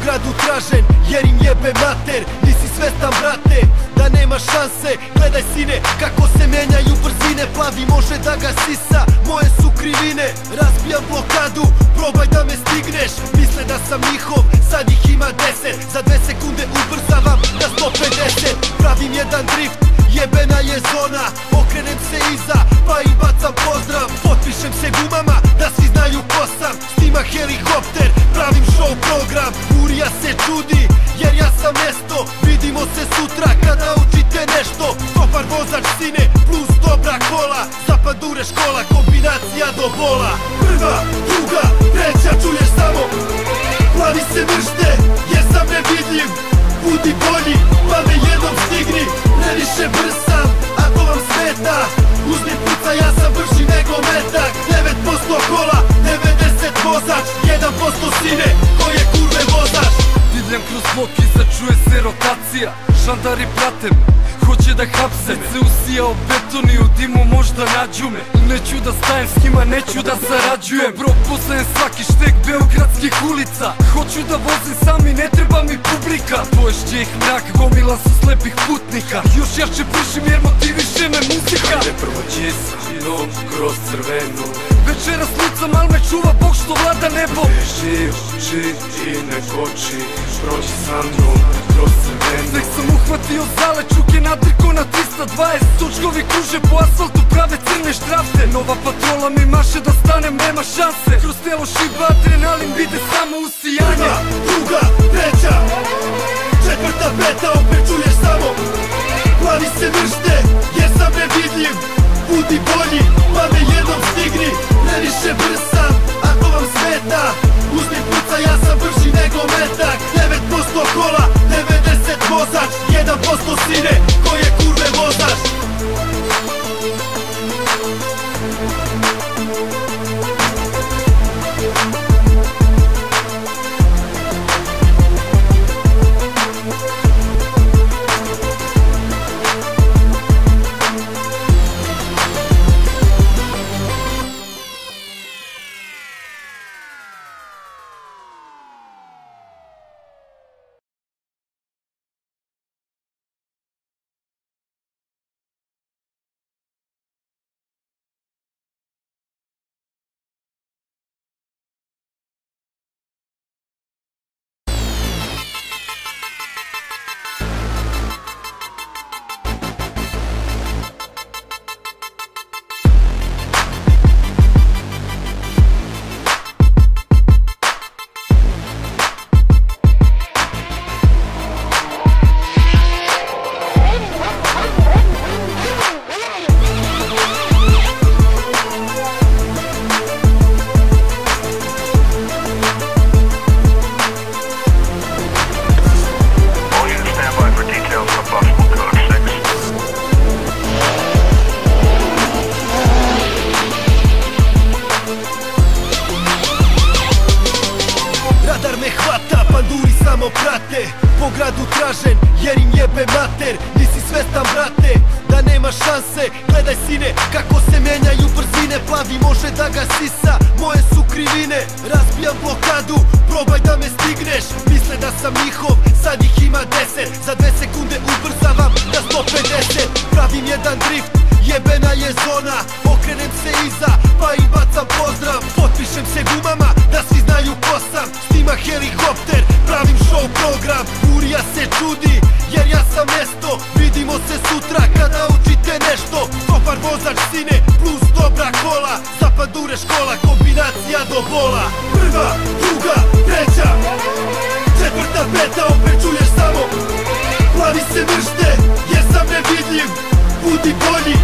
gradu tražen jer im jebe mater. Nisi svestan brate da nema šanse. Gledaj sine kako se menjaju brzine. Plavi može da ga sisa, moje su krivine. Razbijam blokadu, probaj da me stigneš. Misle da sam njihov, sad ih ima 10. Za 2 sekunde ubrzavam na 150. Pravim jedan drift, jebena je zona. Okrenem se iza, pa im bacam pozdrav. Potpišem se gumama, da svi znaju ko sam. Snima helikopter, pravim show program. Urija se čudi, jer ja sam mesto. Vidimo se sutra kada učite nešto. Dobar vozač sine, plus dobra kola. Zapadure škola, kombinacija do bola. Prva, druga, treća, čuješ samo plavi se mršte, jer sam nevidljiv. Budi bolji, pa me jednom stigni. Previše brz sam, ako vam smeta. Uzmi puca, ja sam brži nego metak. 9% kola, 90 vozač. 1% sine, ko je kurve vozač. Divljam kroz blok i začuje se rotacija. Žandari prate me, hoće da hapse me. Se usijao beton i u dimu možda nađu me. Neću da stajem s njima, neću da sarađujem. Bro, poznajem svaki štek beogradskih ulica. Hoću da vozim sam i ne treba mi publika. Poješće ih mrak, gomila su slepih putnika. Još jače pušim jer motiviše me muzika. Hajde prođi sa mnom kroz crvenu. Večeras lucam, al me čuva Bog što vlada nebo. Beži oči i ne koči, prođi sa mnom kroz crvenu. Tek sam uhvatio zale, čuke nadrko na 320. Točkovi kruže po asfaltu, prave crne štrafte. Nova patrola mi maše da stanem, nema šanse. Kroz telo šiba adrenalin, vide samo usijanje. Prva, druga, treća, četvrta, peta, opet čuješ samo plavi se mršte, jer sam nevidljiv. Budi bolji, pa me jednom stigni. Previše brz sam, ako vam smeta. Uzmi puca, ja sam brži nego metak. 9% kola, 90 vozač. 1% sine, ko je kurve vozač. Po gradu tražen jer im jebe mater. Nisi svestan brate da nema šanse. Gledaj sine kako se menjaju brzine. Plavi može da ga sisa, moje su krivine. Razbijam blokadu, probaj da me stigneš. Misle da sam njihov, sad ih ima 10. Za 2 sekunde ubrzavam na 150. Pravim jedan drift, jebena je zona. Okrenem se iza, pa im bacam pozdrav. Potpišem se gumama, da svi znaju ko sam. Snima helikopter, pravim show program. Urija se čudi, jer ja sam mesto. Vidimo se sutra kada učite nešto. Dobar vozač sine, plus dobra kola. Zapadure škola, kombinacija do bola. Prva, druga, treća, četvrta, peta, opet čuješ samo plavi se mršte, jer sam nevidljiv. Budi bolji,